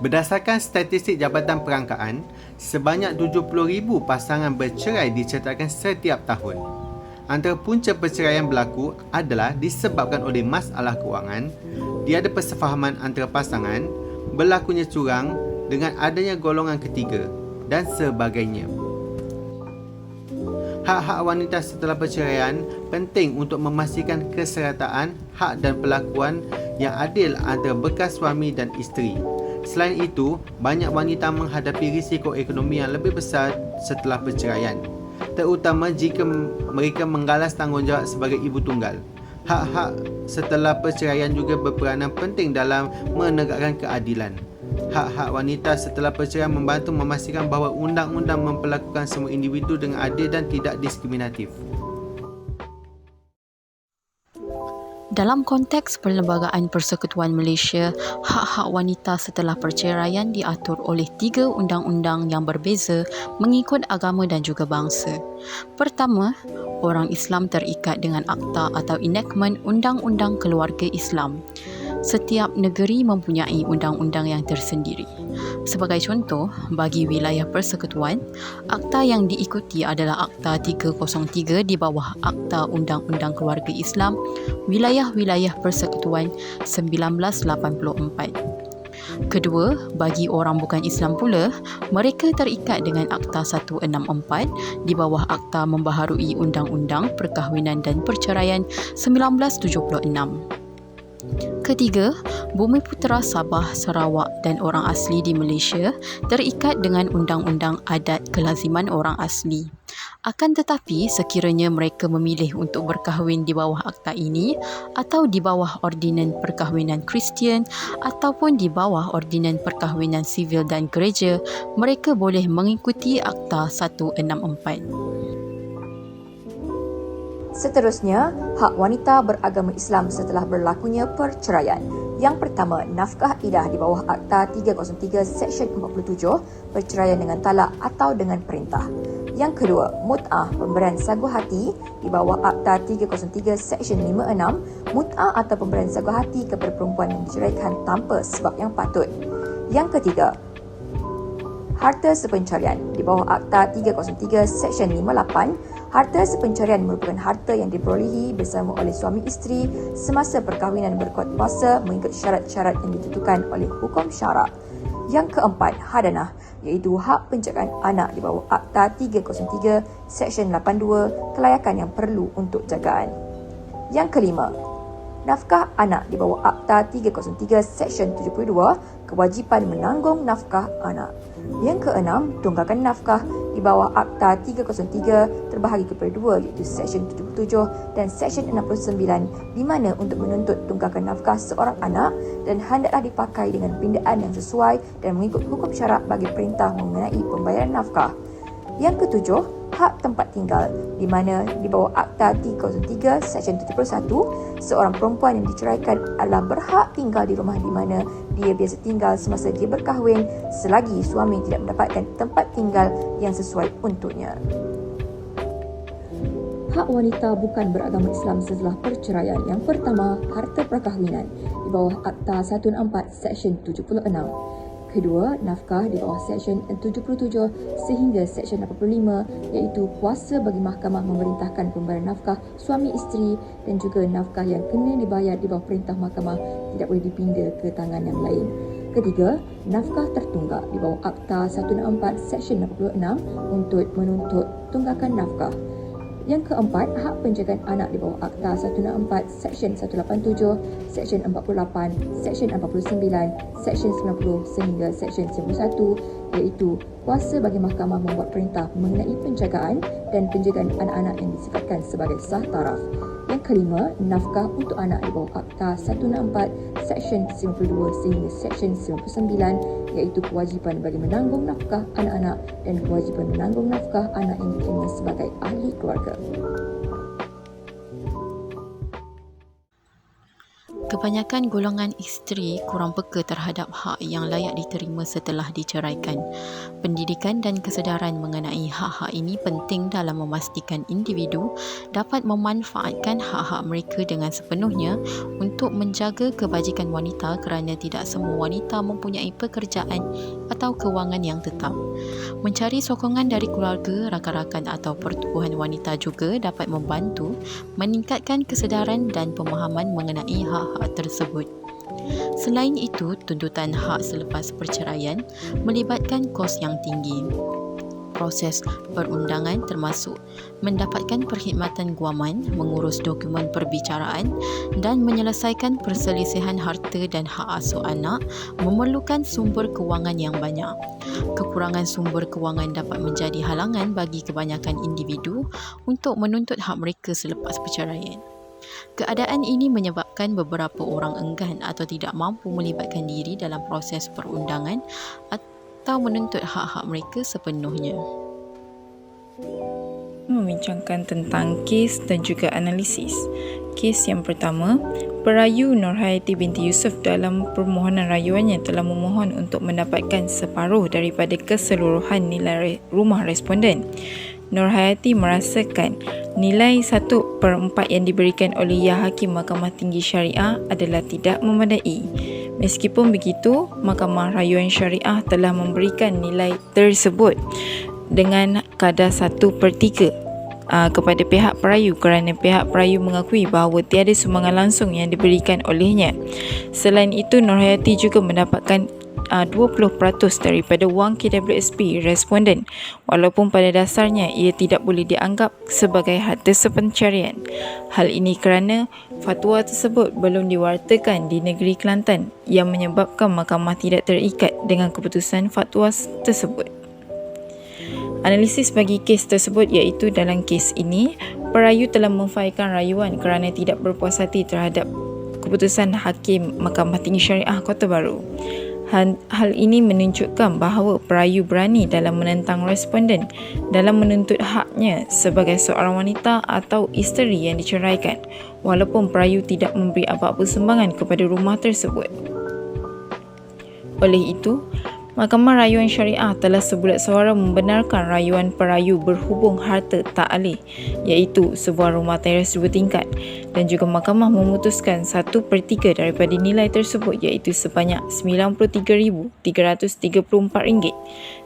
Berdasarkan statistik Jabatan Perangkaan, sebanyak 70,000 pasangan bercerai dicatatkan setiap tahun. Antara punca perceraian berlaku adalah disebabkan oleh masalah kewangan, tiada persefahaman antara pasangan, berlakunya curang dengan adanya golongan ketiga dan sebagainya. Hak-hak wanita setelah perceraian penting untuk memastikan kesertaan hak dan perlakuan yang adil antara bekas suami dan isteri. Selain itu, banyak wanita menghadapi risiko ekonomi yang lebih besar setelah perceraian, terutama jika mereka menggalas tanggungjawab sebagai ibu tunggal. Hak-hak setelah perceraian juga berperanan penting dalam menegakkan keadilan. Hak-hak wanita setelah perceraian membantu memastikan bahawa undang-undang memperlakukan semua individu dengan adil dan tidak diskriminatif. Dalam konteks Perlembagaan Persekutuan Malaysia, hak-hak wanita setelah perceraian diatur oleh 3 undang-undang yang berbeza mengikut agama dan juga bangsa. Pertama, orang Islam terikat dengan Akta atau Enactment Undang-Undang Keluarga Islam. Setiap negeri mempunyai undang-undang yang tersendiri. Sebagai contoh, bagi wilayah persekutuan, akta yang diikuti adalah Akta 303 di bawah Akta Undang-Undang Keluarga Islam, Wilayah-Wilayah Persekutuan 1984. Kedua, bagi orang bukan Islam pula, mereka terikat dengan Akta 164 di bawah Akta Membaharui Undang-Undang Perkahwinan dan Perceraian 1976. Ketiga, Bumiputera Sabah, Sarawak dan orang asli di Malaysia terikat dengan Undang-Undang Adat Kelaziman Orang Asli. Akan tetapi, sekiranya mereka memilih untuk berkahwin di bawah akta ini atau di bawah Ordinan Perkahwinan Kristian ataupun di bawah Ordinan Perkahwinan Sivil dan Gereja, mereka boleh mengikuti Akta 164. Seterusnya, hak wanita beragama Islam setelah berlakunya perceraian. Yang pertama, nafkah idah di bawah Akta 303 Seksyen 47, perceraian dengan talak atau dengan perintah. Yang kedua, mut'ah, pemberian sagu hati di bawah Akta 303 Seksyen 56, mut'ah atau pemberian sagu hati kepada perempuan yang diceraikan tanpa sebab yang patut. Yang ketiga, harta sepencarian di bawah Akta 303 Seksyen 58. Harta sepencarian merupakan harta yang diperolehi bersama oleh suami isteri semasa perkahwinan berkuat kuasa mengikut syarat-syarat yang ditentukan oleh hukum syarak. Yang keempat, hadanah, iaitu hak penjagaan anak di bawah Akta 303 Seksyen 82, kelayakan yang perlu untuk jagaan. Yang kelima, nafkah anak di bawah Akta 303 Seksyen 72, kewajipan menanggung nafkah anak. Yang keenam, tunggakan nafkah di bawah Akta 303 terbahagi kepada 2 iaitu Seksyen 77 dan Seksyen 69 di mana untuk menuntut tunggakan nafkah seorang anak dan hendaklah dipakai dengan pindaan yang sesuai dan mengikut hukum syarak bagi perintah mengenai pembayaran nafkah. Yang ketujuh, hak tempat tinggal di mana di bawah Akta 303 Seksyen 71, seorang perempuan yang diceraikan adalah berhak tinggal di rumah di mana dia biasa tinggal semasa dia berkahwin selagi suami tidak mendapatkan tempat tinggal yang sesuai untuknya. Hak wanita bukan beragama Islam setelah perceraian. Yang pertama, harta perkahwinan di bawah Akta 164 Seksyen 76. Kedua, nafkah di bawah Seksyen 77 sehingga Seksyen 85 iaitu kuasa bagi mahkamah memerintahkan pembayaran nafkah suami isteri dan juga nafkah yang kena dibayar di bawah perintah mahkamah tidak boleh dipinda ke tangan yang lain. Ketiga, nafkah tertunggak di bawah Akta 164 Seksyen 86 untuk menuntut tunggakan nafkah. Yang keempat, hak penjagaan anak di bawah Akta 164 Seksyen 187, Seksyen 48, Seksyen 49, Seksyen 90 sehingga Seksyen 91 iaitu kuasa bagi mahkamah membuat perintah mengenai penjagaan dan penjagaan anak-anak yang disifatkan sebagai sah taraf. Yang kelima, nafkah untuk anak di bawah Akta 164 Seksyen 92 sehingga Seksyen 99 iaitu kewajipan bagi menanggung nafkah anak-anak dan kewajipan menanggung nafkah anak yang diterima sebagai ahli keluarga. Kebanyakan golongan isteri kurang peka terhadap hak yang layak diterima setelah diceraikan. Pendidikan dan kesedaran mengenai hak-hak ini penting dalam memastikan individu dapat memanfaatkan hak-hak mereka dengan sepenuhnya untuk menjaga kebajikan wanita, kerana tidak semua wanita mempunyai pekerjaan atau kewangan yang tetap. Mencari sokongan dari keluarga, rakan-rakan atau pertubuhan wanita juga dapat membantu meningkatkan kesedaran dan pemahaman mengenai hak-hak tersebut. Selain itu, tuntutan hak selepas perceraian melibatkan kos yang tinggi. Proses perundangan termasuk mendapatkan perkhidmatan guaman, mengurus dokumen perbicaraan dan menyelesaikan perselisihan harta dan hak asuh anak memerlukan sumber kewangan yang banyak. Kekurangan sumber kewangan dapat menjadi halangan bagi kebanyakan individu untuk menuntut hak mereka selepas perceraian. Keadaan ini menyebabkan beberapa orang enggan atau tidak mampu melibatkan diri dalam proses perundangan atau menuntut hak-hak mereka sepenuhnya. Membincangkan tentang kes dan juga analisis. Kes yang pertama, perayu Nurhayati binti Yusof dalam permohonan rayuannya telah memohon untuk mendapatkan separuh daripada keseluruhan nilai rumah responden. Nurhayati merasakan nilai 1/4 yang diberikan oleh Ya Hakim Mahkamah Tinggi Syariah adalah tidak memadai. Meskipun begitu, Mahkamah Rayuan Syariah telah memberikan nilai tersebut dengan kadar 1/3 kepada pihak perayu kerana pihak perayu mengakui bahawa tiada sumbangan langsung yang diberikan olehnya. Selain itu, Nurhayati juga mendapatkan 20% daripada wang KWSP responden, walaupun pada dasarnya ia tidak boleh dianggap sebagai harta sepencarian. Hal ini kerana fatwa tersebut belum diwartakan di negeri Kelantan yang menyebabkan mahkamah tidak terikat dengan keputusan fatwa tersebut. Analisis bagi kes tersebut iaitu dalam kes ini, perayu telah memfailkan rayuan kerana tidak berpuas hati terhadap keputusan Hakim Mahkamah Tinggi Syariah Kota Baru. Hal ini menunjukkan bahawa perayu berani dalam menentang responden dalam menuntut haknya sebagai seorang wanita atau isteri yang diceraikan, walaupun perayu tidak memberi apa-apa sumbangan kepada rumah tersebut. Oleh itu, Mahkamah Rayuan Syariah telah sebulat suara membenarkan rayuan perayu berhubung harta tak alih, iaitu sebuah rumah teres 2 tingkat, dan juga mahkamah memutuskan 1/3 daripada nilai tersebut iaitu sebanyak RM93,334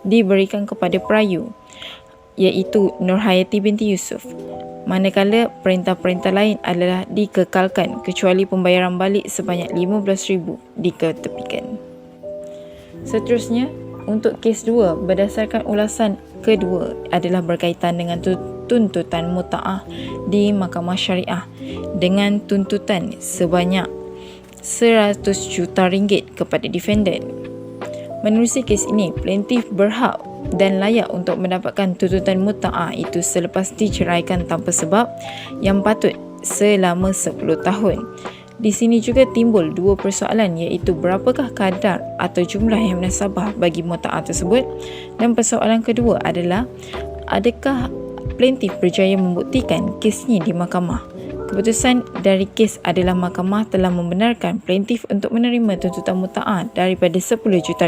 diberikan kepada perayu, iaitu Nurhayati binti Yusof. Manakala perintah-perintah lain adalah dikekalkan kecuali pembayaran balik sebanyak RM15,000 diketepikan. Seterusnya, untuk kes 2, berdasarkan ulasan kedua adalah berkaitan dengan tuntutan muta'ah di Mahkamah Syariah dengan tuntutan sebanyak RM100 juta kepada defendant. Menerusi kes ini, plaintiff berhak dan layak untuk mendapatkan tuntutan muta'ah itu selepas diceraikan tanpa sebab yang patut selama 10 tahun. Di sini juga timbul 2 persoalan, iaitu berapakah kadar atau jumlah yang munasabah bagi muta'ah tersebut, dan persoalan kedua adalah adakah plaintiff berjaya membuktikan kesnya di mahkamah. Keputusan dari kes adalah mahkamah telah membenarkan plaintiff untuk menerima tuntutan muta'ah daripada RM10 juta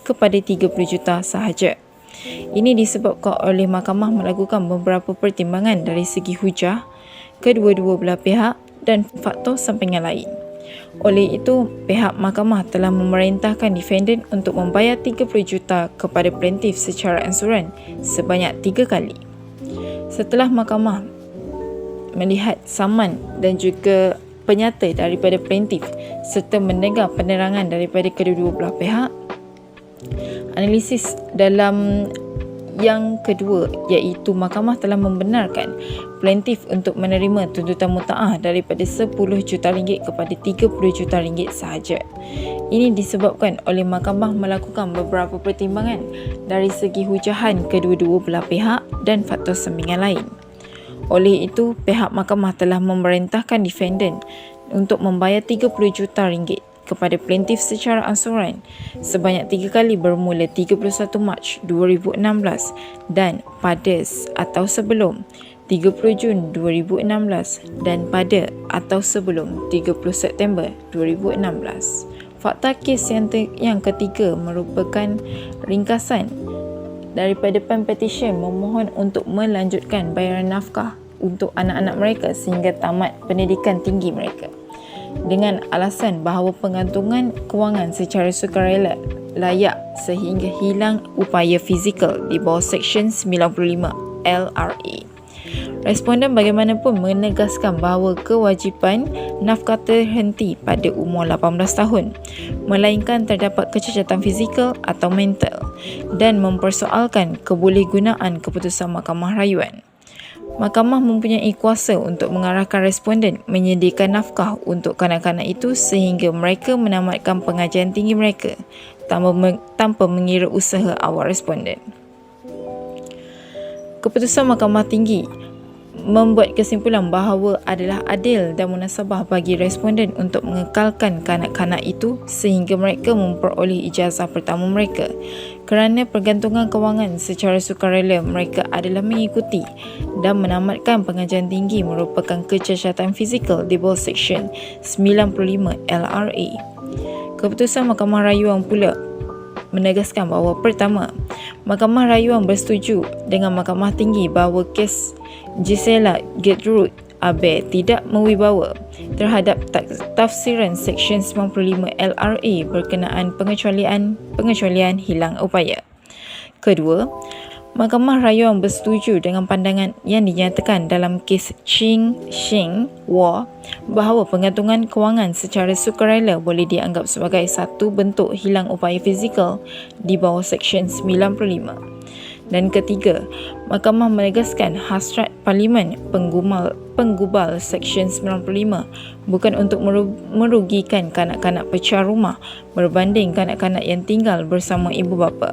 kepada RM30 juta sahaja. Ini disebabkan oleh mahkamah melakukan beberapa pertimbangan dari segi hujah, kedua-dua belah pihak dan faktor sampingan lain. Oleh itu, pihak mahkamah telah memerintahkan defendant untuk membayar RM30 juta kepada plaintiff secara ansuran sebanyak 3 kali. Setelah mahkamah melihat saman dan juga penyata daripada plaintiff serta mendengar penerangan daripada kedua-dua belah pihak, analisis dalam yang kedua iaitu mahkamah telah membenarkan plaintiff untuk menerima tuntutan muta'ah daripada RM10 juta kepada RM30 juta sahaja. Ini disebabkan oleh mahkamah melakukan beberapa pertimbangan dari segi hujahan kedua-dua belah pihak dan faktor sampingan lain. Oleh itu, pihak mahkamah telah memerintahkan defendant untuk membayar RM30 juta kepada plaintiff secara ansuran sebanyak 3 kali bermula 31 Mac 2016 dan pada atau sebelum 30 Jun 2016 dan pada atau sebelum 30 September 2016. Fakta kes yang ketiga merupakan ringkasan daripada petition memohon untuk melanjutkan bayaran nafkah untuk anak-anak mereka sehingga tamat pendidikan tinggi mereka dengan alasan bahawa pengantungan kewangan secara sukarela layak sehingga hilang upaya fizikal di bawah Seksyen 95 LRA. Responden bagaimanapun menegaskan bahawa kewajipan nafkah terhenti pada umur 18 tahun, melainkan terdapat kecacatan fizikal atau mental dan mempersoalkan kebolehgunaan keputusan Mahkamah Rayuan. Mahkamah mempunyai kuasa untuk mengarahkan responden menyediakan nafkah untuk kanak-kanak itu sehingga mereka menamatkan pengajian tinggi mereka tanpa mengira usaha awal responden. Keputusan Mahkamah Tinggi membuat kesimpulan bahawa adalah adil dan munasabah bagi responden untuk mengekalkan kanak-kanak itu sehingga mereka memperoleh ijazah pertama mereka kerana pergantungan kewangan secara sukarela mereka adalah mengikuti dan menamatkan pengajian tinggi merupakan kecacatan fizikal di bawah Seksyen 95 LRA. Keputusan Mahkamah Rayuan pula menegaskan bahawa pertama, Mahkamah Rayuan bersetuju dengan Mahkamah Tinggi bahawa kes Gisela Gertrude Abe tidak berwibawa terhadap tafsiran Seksyen 95 LRA berkenaan pengecualian hilang upaya. Kedua, Mahkamah Rayuan bersetuju dengan pandangan yang dinyatakan dalam kes Ching Shing Wa bahawa pengantungan kewangan secara sukarela boleh dianggap sebagai satu bentuk hilang upaya fizikal di bawah Seksyen 95. Dan ketiga, Mahkamah menegaskan hasrat Parlimen penggubal Seksyen 95 bukan untuk merugikan kanak-kanak pecah rumah berbanding kanak-kanak yang tinggal bersama ibu bapa.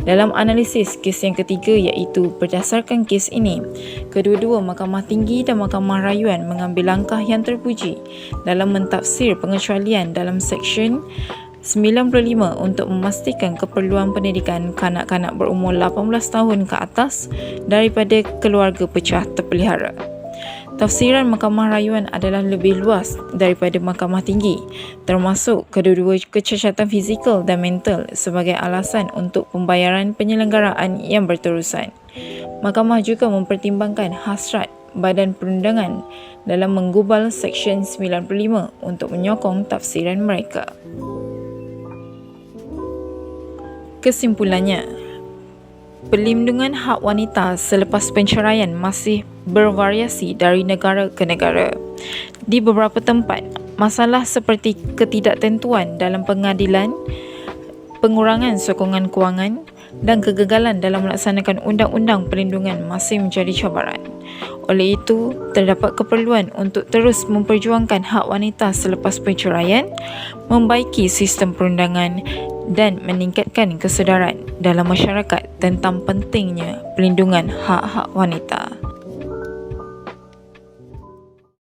Dalam analisis kes yang ketiga iaitu berdasarkan kes ini, kedua-dua Mahkamah Tinggi dan Mahkamah Rayuan mengambil langkah yang terpuji dalam mentafsir pengecualian dalam Seksyen 95 untuk memastikan keperluan pendidikan kanak-kanak berumur 18 tahun ke atas daripada keluarga pecah terpelihara. Tafsiran Mahkamah Rayuan adalah lebih luas daripada Mahkamah Tinggi, termasuk kedua-dua kecacatan fizikal dan mental sebagai alasan untuk pembayaran penyelenggaraan yang berterusan. Mahkamah juga mempertimbangkan hasrat Badan Perundangan dalam menggubal Seksyen 95 untuk menyokong tafsiran mereka. Kesimpulannya, perlindungan hak wanita selepas penceraian masih bervariasi dari negara ke negara. Di beberapa tempat, masalah seperti ketidaktentuan dalam pengadilan, pengurangan sokongan kewangan dan kegagalan dalam melaksanakan undang-undang perlindungan masih menjadi cabaran. Oleh itu, terdapat keperluan untuk terus memperjuangkan hak wanita selepas perceraian, membaiki sistem perundangan dan meningkatkan kesedaran dalam masyarakat tentang pentingnya perlindungan hak-hak wanita.